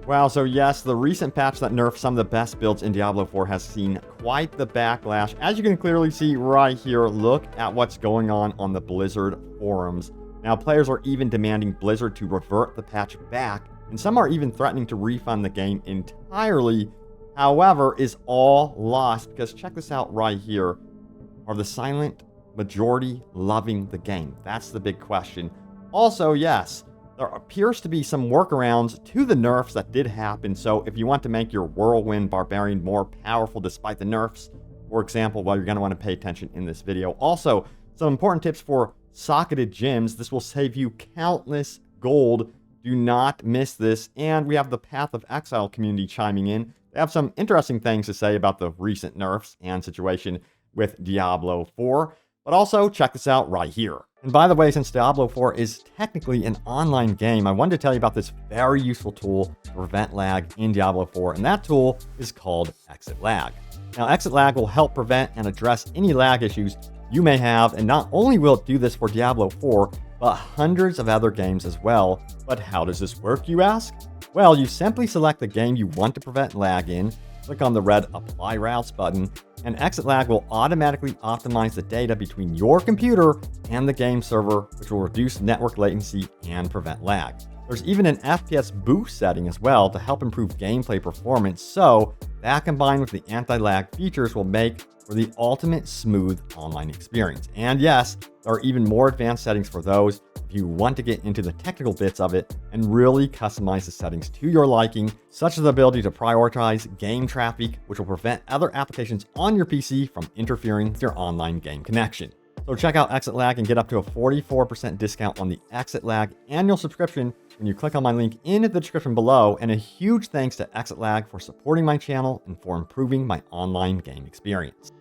Wow, so yes, the recent patch that nerfed some of the best builds in Diablo 4 has seen quite the backlash. As you can clearly see right here, look at what's going on the Blizzard forums. Now, players are even demanding Blizzard to revert the patch back, and some are even threatening to refund the game entirely. However, is all lost, because check this out right here. Are the silent majority loving the game? That's the big question. Also, yes, there appears to be some workarounds to the nerfs that did happen, so if you want to make your Whirlwind Barbarian more powerful despite the nerfs, for example, well, you're going to want to pay attention in this video. Also, some important tips for socketed gems. This will save you countless gold. Do not miss this. And we have the Path of Exile community chiming in. They have some interesting things to say about the recent nerfs and situation with Diablo 4. But also, check this out right here. And by the way, since Diablo 4 is technically an online game, I wanted to tell you about this very useful tool to prevent lag in Diablo 4, and that tool is called Exit Lag. Now, Exit Lag will help prevent and address any lag issues you may have, and not only will it do this for Diablo 4, but hundreds of other games as well. But how does this work, you ask? Well, you simply select the game you want to prevent lag in, click on the red Apply Routes button, and Exit Lag will automatically optimize the data between your computer and the game server, which will reduce network latency and prevent lag. There's even an FPS boost setting as well to help improve gameplay performance, so that combined with the anti-lag features will make for the ultimate smooth online experience. And yes, there are even more advanced settings for those if you want to get into the technical bits of it and really customize the settings to your liking, such as the ability to prioritize game traffic, which will prevent other applications on your PC from interfering with your online game connection. So check out Exit Lag and get up to a 44% discount on the Exit Lag annual subscription when you click on my link in the description below. And a huge thanks to Exit Lag for supporting my channel and for improving my online game experience.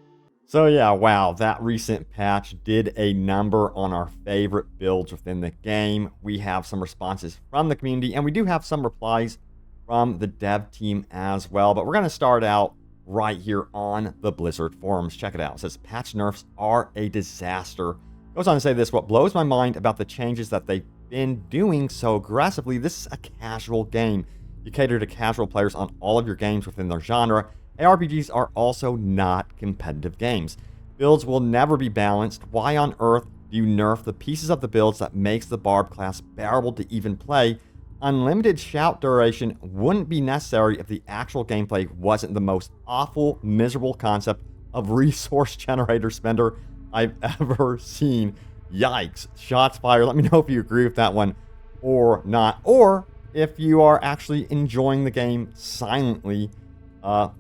So yeah, wow, that recent patch did a number on our favorite builds within the game. We have some responses from the community, and we do have some replies from the dev team as well. But we're going to start out right here on the Blizzard forums. Check it out. It says, patch nerfs are a disaster. Goes on to say this, what blows my mind about the changes that they've been doing so aggressively, this is a casual game. You cater to casual players on all of your games within their genre. ARPGs are also not competitive games. Builds will never be balanced. Why on earth do you nerf the pieces of the builds that makes the Barb class bearable to even play? Unlimited shout duration wouldn't be necessary if the actual gameplay wasn't the most awful, miserable concept of resource generator spender I've ever seen. Yikes. Shots fired. Let me know if you agree with that one or not. Or if you are actually enjoying the game silently.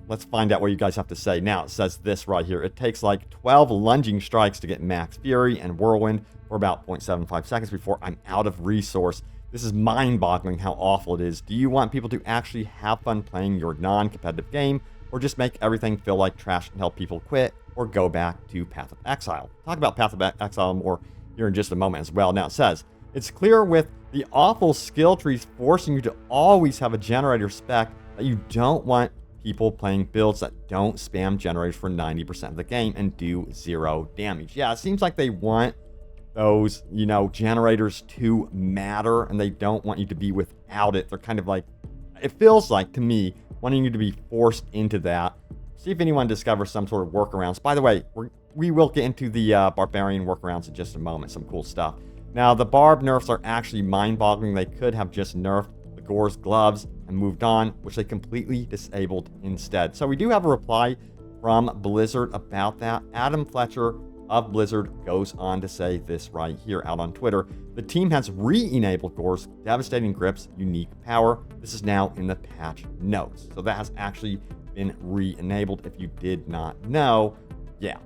Let's find out what you guys have to say. Now, it says this right here. It takes like 12 lunging strikes to get max fury and whirlwind for about 0.75 seconds before I'm out of resource. This is mind-boggling how awful it is. Do you want people to actually have fun playing your non-competitive game, or just make everything feel like trash and help people quit or go back to Path of Exile? Talk about Path of Exile more here in just a moment as well. Now, it says, it's clear with the awful skill trees forcing you to always have a generator spec that you don't want people playing builds that don't spam generators for 90% of the game and do 0 damage. Yeah, it seems like they want those, generators to matter, and they don't want you to be without it. They're kind of like, it feels like to me, wanting you to be forced into that. See if anyone discovers some sort of workarounds. By the way, we will get into the Barbarian Workarounds in just a moment. Some cool stuff. Now, the Barb nerfs are actually mind-boggling. They could have just nerfed the Gore's gloves and moved on, which they completely disabled instead. So we do have a reply from Blizzard about that. Adam Fletcher of Blizzard goes on to say this right here out on Twitter. The team has re-enabled Gore's devastating grip's unique power. This is now in the patch notes. So that has actually been re-enabled if you did not know. Yeah.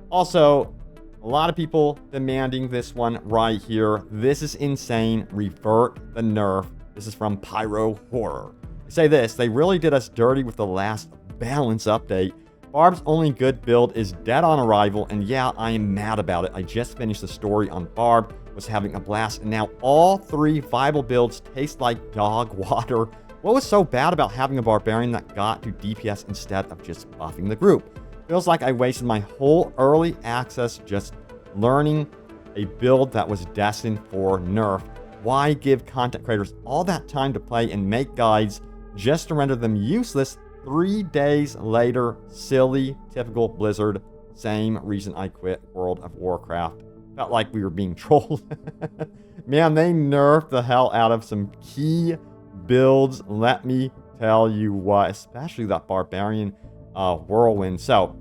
Also, a lot of people demanding this one right here. This is insane. Revert the nerf. This is from Pyro Horror. They say this, they really did us dirty with the last balance update. Barb's only good build is dead on arrival, and yeah, I am mad about it. I just finished the story on Barb, was having a blast, and now all 3 viable builds taste like dog water. What was so bad about having a Barbarian that got to DPS instead of just buffing the group? Feels like I wasted my whole early access just learning a build that was destined for nerf. Why give content creators all that time to play and make guides just to render them useless 3 days later. Silly, typical Blizzard. Same reason I quit World of Warcraft. Felt like we were being trolled. Man, they nerfed the hell out of some key builds, let me tell you what, especially that Barbarian Whirlwind. So,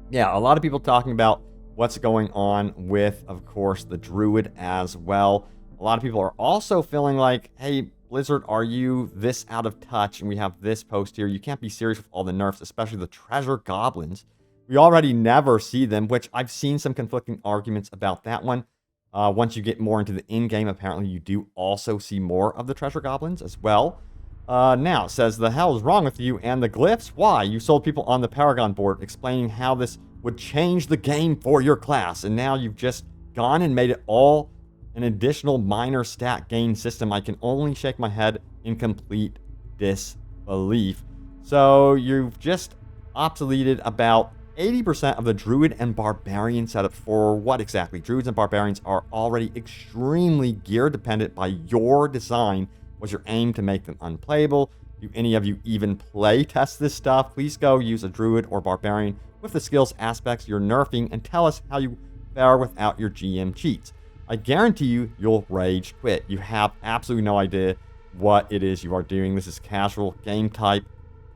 yeah, a lot of people talking about what's going on with, of course, the Druid as well. A lot of people are also feeling like, hey, Blizzard, are you this out of touch? And we have this post here. You can't be serious with all the nerfs, especially the treasure goblins. We already never see them, which I've seen some conflicting arguments about that one. Once you get more into the in-game, apparently you do also see more of the treasure goblins as well. Now, it says, the hell is wrong with you and the glyphs? Why? You sold people on the Paragon board explaining how this would change the game for your class, and now you've just gone and made it all an additional minor stat gain system. I can only shake my head in complete disbelief. So you've just obsoleted about 80% of the Druid and Barbarian setup. For what exactly? Druids and Barbarians are already extremely gear dependent by your design. Was your aim to make them unplayable? Do any of you even play test this stuff? Please go use a Druid or Barbarian with the skills aspects you're nerfing and tell us how you fare without your GM cheats. I guarantee you, you'll rage quit. You have absolutely no idea what it is you are doing. This is casual game type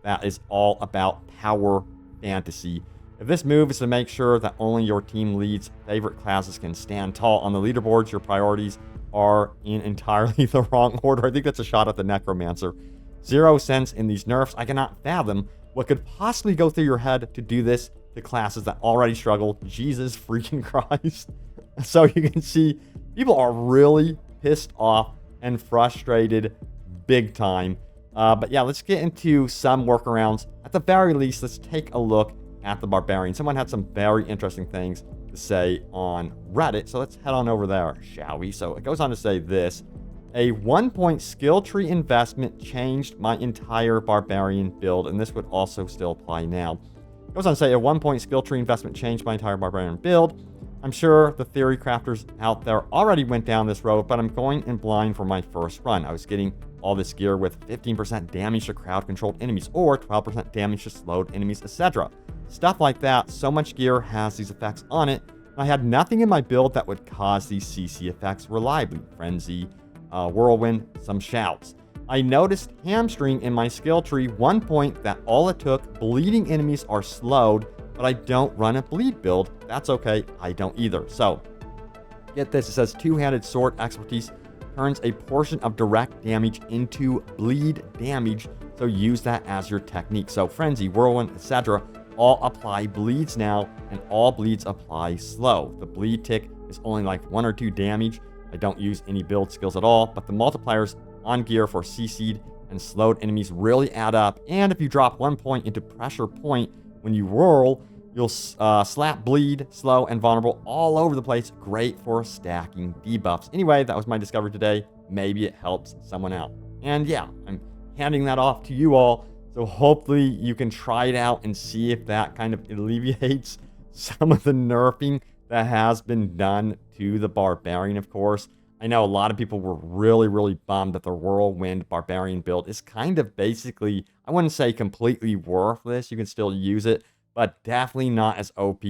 that is all about power fantasy. If this move is to make sure that only your team lead's favorite classes can stand tall on the leaderboards, your priorities are in entirely the wrong order. I think that's a shot at the Necromancer. 0 sense in these nerfs. I cannot fathom what could possibly go through your head to do this to classes that already struggle. Jesus freaking Christ. So you can see people are really pissed off and frustrated big time. But yeah, let's get into some workarounds. At the very least, let's take a look at the Barbarian. Someone had some very interesting things to say on Reddit, so let's head on over there, shall we? So it goes on to say this: a 1-point skill tree investment changed my entire Barbarian build, and this would also still apply now. It goes on to say a 1-point skill tree investment changed my entire Barbarian build. I'm sure the theory crafters out there already went down this road, but I'm going in blind for my first run. I was getting all this gear with 15% damage to crowd-controlled enemies, or 12% damage to slowed enemies, etc. Stuff like that. So much gear has these effects on it. I had nothing in my build that would cause these CC effects reliably. Frenzy, Whirlwind, some shouts. I noticed hamstring in my skill tree. 1 point that all it took. Bleeding enemies are slowed, but I don't run a bleed build. That's okay. I don't either. So, get this. It says two-handed sword expertise turns a portion of direct damage into bleed damage. So use that as your technique. So Frenzy, Whirlwind, etc. all apply bleeds now, and all bleeds apply slow. The bleed tick is only like 1 or 2 damage. I don't use any build skills at all, but the multipliers on gear for CC'd and slowed enemies really add up. And if you drop 1 point into pressure point when you whirl, you'll slap bleed, slow, and vulnerable all over the place. Great for stacking debuffs. Anyway, that was my discovery today. Maybe it helps someone out. And yeah, I'm handing that off to you all. So hopefully you can try it out and see if that kind of alleviates some of the nerfing that has been done to the Barbarian, of course. I know a lot of people were really bummed that the Whirlwind Barbarian build is kind of basically, I wouldn't say completely worthless. You can still use it, but definitely not as OP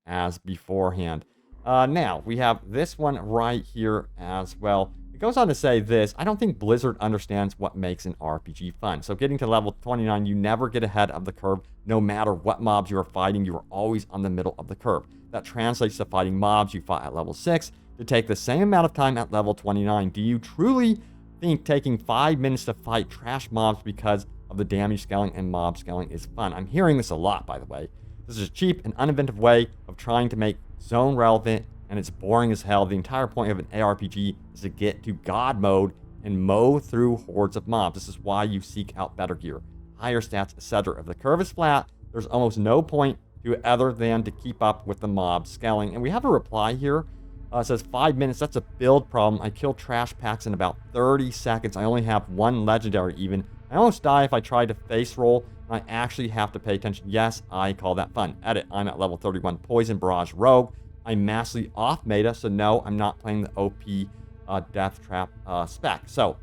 as beforehand. Now, we have this one right here as well. It goes on to say this: I don't think Blizzard understands what makes an RPG fun. So getting to level 29, you never get ahead of the curve. No matter what mobs you are fighting, you are always on the middle of the curve. That translates to fighting mobs you fought at level 6 to take the same amount of time at level 29. Do you truly think taking 5 minutes to fight trash mobs because of the damage scaling and mob scaling is fun? I'm hearing this a lot, by the way. This is a cheap and uninventive way of trying to make zone relevant, and it's boring as hell. The entire point of an ARPG is to get to God mode and mow through hordes of mobs. This is why you seek out better gear, higher stats, etc. If the curve is flat, there's almost no point to it other than to keep up with the mob scaling. And we have a reply here. It says 5 minutes. That's a build problem. I kill trash packs in about 30 seconds. I only have 1 legendary even. I almost die if I try to face roll. I actually have to pay attention. Yes, I call that fun. Edit. I'm at level 31 Poison Barrage Rogue. I'm massively off meta, so no, I'm not playing the OP Death Trap spec. So,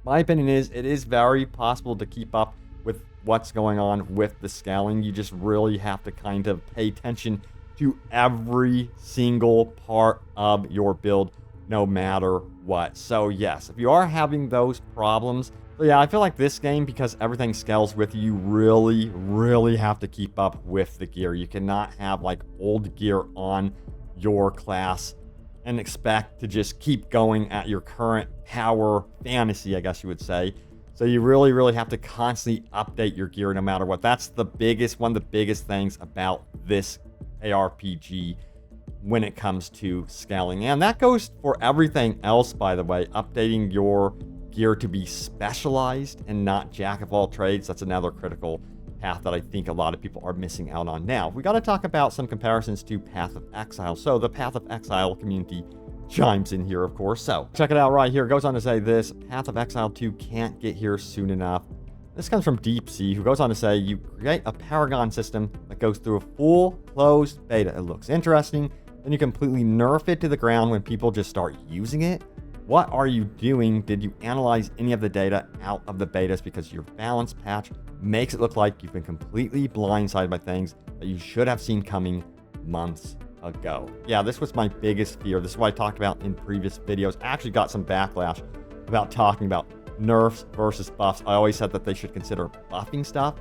My opinion is it is very possible to keep up with what's going on with the scaling. You just really have to kind of pay attention to every single part of your build, no matter what. So yes, if you are having those problems, so yeah, I feel like this game, because everything scales with you, really have to keep up with the gear. You cannot have like old gear on your class and expect to just keep going at your current power fantasy, I guess you would say. So you really have to constantly update your gear no matter what. That's one of the biggest things about this ARPG when it comes to scaling. And that goes for everything else, by the way. Updating your gear to be specialized and not jack of all trades. That's another critical path that I think a lot of people are missing out on. Now, we got to talk about some comparisons to Path of Exile. So the Path of Exile community chimes in here, of course. So check it out right here. It goes on to say this: Path of Exile 2 can't get here soon enough. This comes from Deep Sea, who goes on to say, you create a Paragon system that goes through a full closed beta. It looks interesting. Then you completely nerf it to the ground when people just start using it. What are you doing? Did you analyze any of the data out of the betas? Because your balance patch makes it look like you've been completely blindsided by things that you should have seen coming months ago. Yeah, this was my biggest fear. This is what I talked about in previous videos. I actually got some backlash about talking about nerfs versus buffs. I always said that they should consider buffing stuff,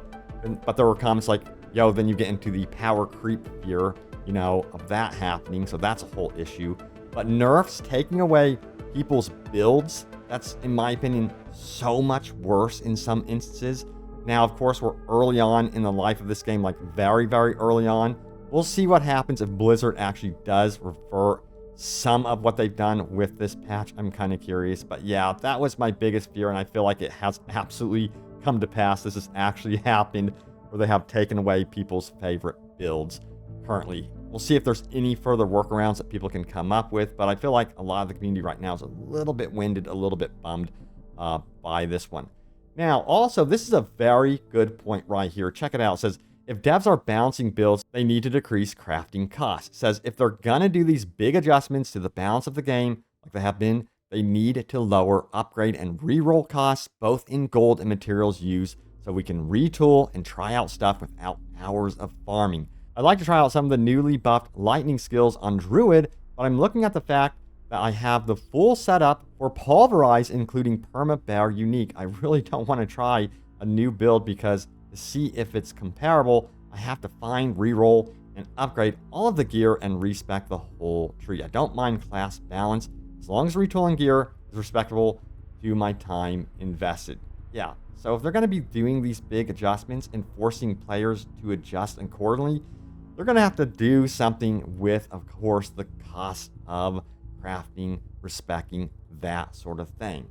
but there were comments like, yo, then you get into the power creep fear, of that happening. So that's a whole issue. But nerfs taking away people's builds, that's, in my opinion, so much worse in some instances. Now, of course, we're early on in the life of this game, like very early on. We'll see what happens if Blizzard actually does refer some of what they've done with this patch. I'm kind of curious, but yeah, that was my biggest fear, and I feel like it has absolutely come to pass. This has actually happened, where they have taken away people's favorite builds currently. We'll see if there's any further workarounds that people can come up with, but I feel like a lot of the community right now is a little bit winded, a little bit bummed by this one. Now, also, this is a very good point right here. Check it out. It says, if devs are balancing builds, they need to decrease crafting costs. It says, if they're gonna do these big adjustments to the balance of the game, like they have been, they need to lower upgrade and reroll costs, both in gold and materials used, so we can retool and try out stuff without hours of farming. I'd like to try out some of the newly buffed lightning skills on Druid, but I'm looking at the fact that I have the full setup for Pulverize, including Perma Bear Unique. I really don't want to try a new build, because to see if it's comparable, I have to find, reroll, and upgrade all of the gear and respec the whole tree. I don't mind class balance, as long as retooling gear is respectable to my time invested. Yeah, so if they're going to be doing these big adjustments and forcing players to adjust accordingly, they're going to have to do something with, of course, the cost of crafting, respecting, that sort of thing.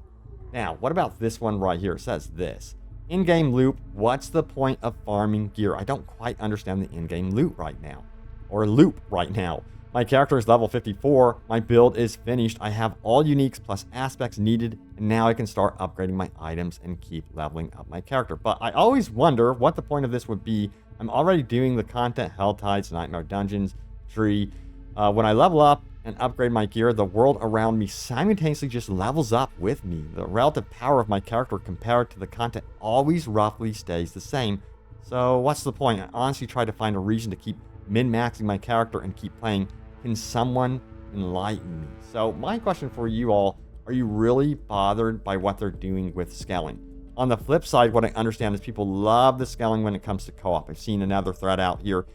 Now, what about this one right here? It says this: in-game loot, what's the point of farming gear? I don't quite understand the in-game loot right now, or loop right now. My character is level 54, my build is finished, I have all uniques plus aspects needed, and now I can start upgrading my items and keep leveling up my character. But I always wonder what the point of this would be. I'm already doing the content, Hell Tides, Nightmare Dungeons, Tree. When I level up and upgrade my gear, the world around me simultaneously just levels up with me. The relative power of my character compared to the content always roughly stays the same. So what's the point? I honestly try to find a reason to keep min-maxing my character and keep playing. Can someone enlighten me? So my question for you all, are you really bothered by what they're doing with scaling? On the flip side, what I understand is people love the scaling when it comes to co-op. I've seen another thread out here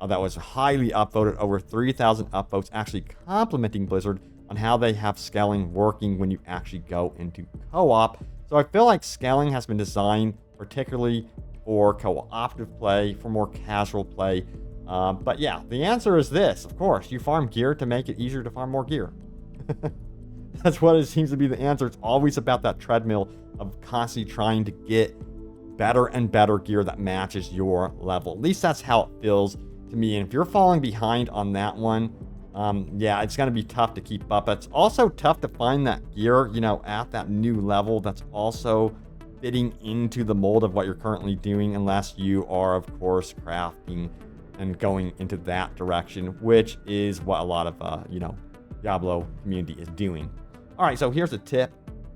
that was highly upvoted, over 3,000 upvotes, actually complimenting Blizzard on how they have scaling working when you actually go into co-op. So I feel like scaling has been designed particularly for cooperative play, for more casual play. But yeah, the answer is this. Of course, you farm gear to make it easier to farm more gear. That's what it seems to be the answer. It's always about that treadmill of constantly trying to get better and better gear that matches your level. At least that's how it feels to me. And if you're falling behind on that one, yeah, it's going to be tough to keep up. It's also tough to find that gear, at that new level that's also fitting into the mold of what you're currently doing, unless you are, of course, crafting and going into that direction, which is what a lot of, Diablo community is doing. All right, so here's a tip.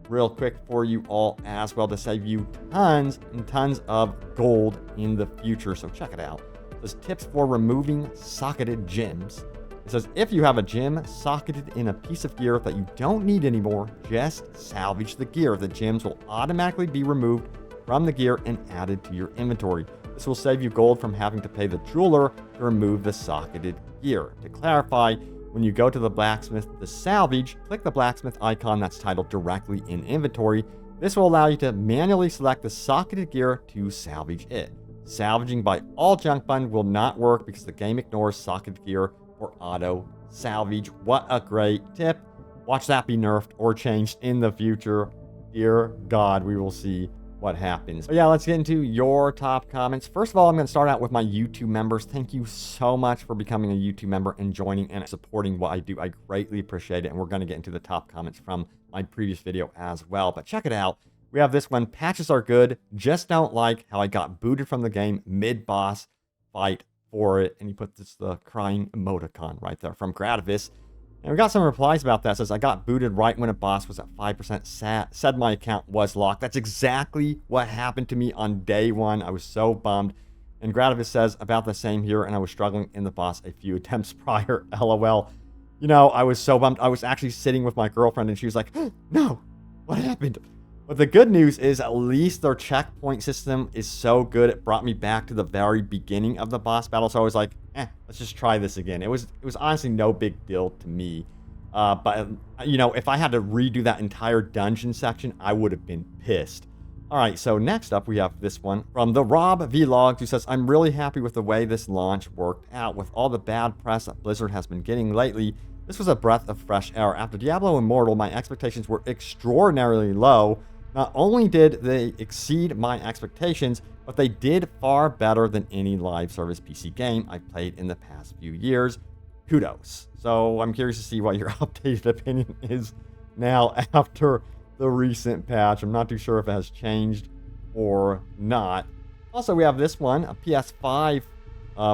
real quick for you all as well to save you tons and tons of gold in the future. So check it out. It says tips for removing socketed gems. It says if you have a gem socketed in a piece of gear that you don't need anymore, just salvage the gear. The gems will automatically be removed from the gear and added to your inventory. This will save you gold from having to pay the jeweler to remove the socketed gear. To clarify, when you go to the blacksmith to salvage, click the blacksmith icon that's titled directly in inventory. This will allow you to manually select the socketed gear to salvage it. Salvaging by all junk button will not work because the game ignores socketed gear or auto salvage. What a great tip. Watch that be nerfed or changed in the future. Dear God, we will see what happens. But yeah, let's get into your top comments. First of all, I'm going to start out with my YouTube members. Thank you so much for becoming a YouTube member and joining and supporting what I do. I greatly appreciate it. And we're going to get into the top comments from my previous video as well. But check it out. We have this one. Patches are good. Just don't like how I got booted from the game mid-boss fight for it. And he put this the crying emoticon right there from Grativis. And we got some replies about that. It says, I got booted right when a boss was at 5%. Said my account was locked. That's exactly what happened to me on day one. I was so bummed. And Grativis says, about the same here, and I was struggling in the boss a few attempts prior. LOL. You know, I was so bummed. I was actually sitting with my girlfriend, and she was like, no, what happened? But the good news is at least their checkpoint system is so good. It brought me back to the very beginning of the boss battle. So I was like, let's just try this again. It was honestly no big deal to me. But, you know, if I had to redo that entire dungeon section, I would have been pissed. All right, so next up we have this one from the Rob Vlogs, who says, I'm really happy with the way this launch worked out. With all the bad press that Blizzard has been getting lately, this was a breath of fresh air. After Diablo Immortal, my expectations were extraordinarily low. Not only did they exceed my expectations, but they did far better than any live service PC game I've played in the past few years. Kudos. So I'm curious to see what your updated opinion is now after the recent patch. I'm not too sure if it has changed or not. Also, we have this one, a PS5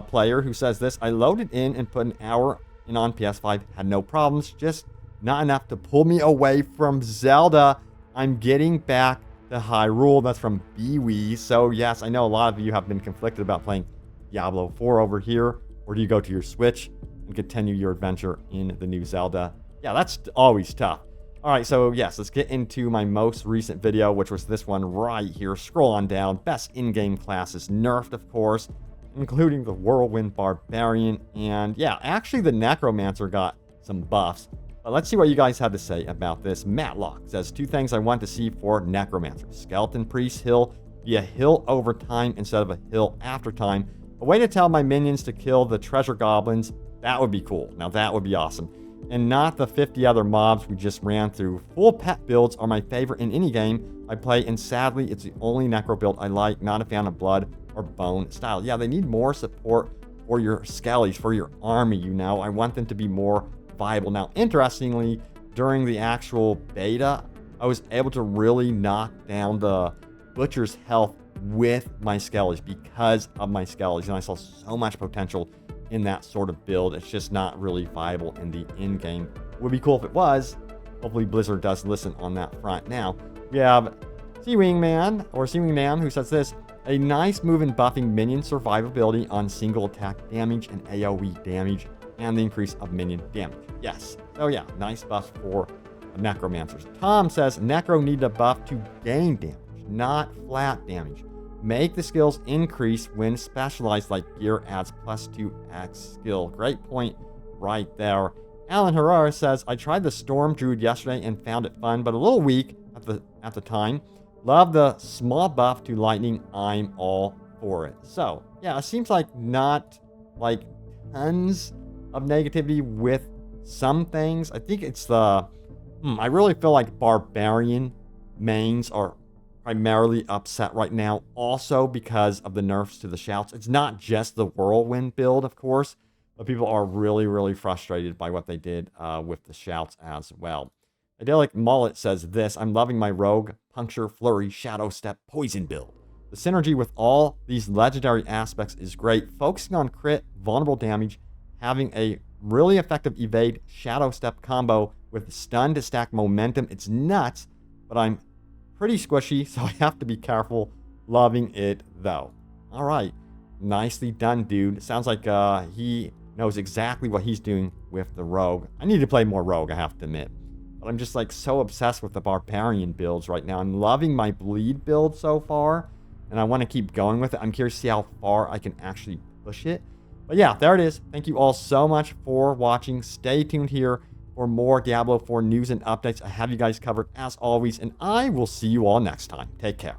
player who says this. I loaded in and put an hour in on PS5. Had no problems, just not enough to pull me away from Zelda. I'm getting back to Hyrule. That's from Biwi. So yes, I know a lot of you have been conflicted about playing Diablo 4 over here. Or do you go to your Switch and continue your adventure in the new Zelda? Yeah, that's always tough. All right, so yes, let's get into my most recent video, which was this one right here. Scroll on down. Best in-game classes nerfed, of course, including the Whirlwind Barbarian. And yeah, actually the Necromancer got some buffs. But let's see what you guys have to say about this. Matlock says, 2 things I want to see for Necromancer. Skeleton Priest Hill be a hill over time instead of a hill after time. A way to tell my minions to kill the treasure goblins. That would be cool. Now that would be awesome. And not the 50 other mobs we just ran through. Full pet builds are my favorite in any game I play, and sadly, it's the only necro build I like. Not a fan of blood or bone style. Yeah, they need more support for your skellies, for your army, you know. I want them to be more viable. Now, interestingly, during the actual beta, I was able to really knock down the Butcher's health with my skellies because of my skellies, and I saw so much potential in that sort of build. It's just not really viable in the in-game. It would be cool if it was. Hopefully Blizzard does listen on that front. Now, we have Seawing Man, who says this, a nice move in buffing minion survivability on single attack damage and AoE damage, and the increase of minion damage. Yes. Oh yeah, nice buff for Necromancers. Tom says, Necro need a buff to gain damage, not flat damage. Make the skills increase when specialized, like gear adds +2x skill. Great point right there. Alan Herrera says, I tried the Storm Druid yesterday and found it fun, but a little weak at the time. Love the small buff to lightning. I'm all for it. So, yeah, it seems like not like tons of negativity with some things. I think it's the... I really feel like Barbarian mains are primarily upset right now, also because of the nerfs to the shouts. It's not just the Whirlwind build, of course, but people are really, really frustrated by what they did with the shouts as well. Idyllic Mullet says this, I'm loving my Rogue, Puncture, Flurry, Shadow Step, Poison build. The synergy with all these legendary aspects is great. Focusing on crit, vulnerable damage, having a really effective evade Shadow Step combo with stun to stack momentum. It's nuts but I'm pretty squishy, so I have to be careful. Loving it, though. All right. Nicely done, dude. Sounds like he knows exactly what he's doing with the rogue. I need to play more rogue, I have to admit. But I'm just like so obsessed with the barbarian builds right now. I'm loving my bleed build so far, and I want to keep going with it. I'm curious to see how far I can actually push it. But yeah, there it is. Thank you all so much for watching. Stay tuned here for more Diablo 4 news and updates. I have you guys covered as always, and I will see you all next time. Take care.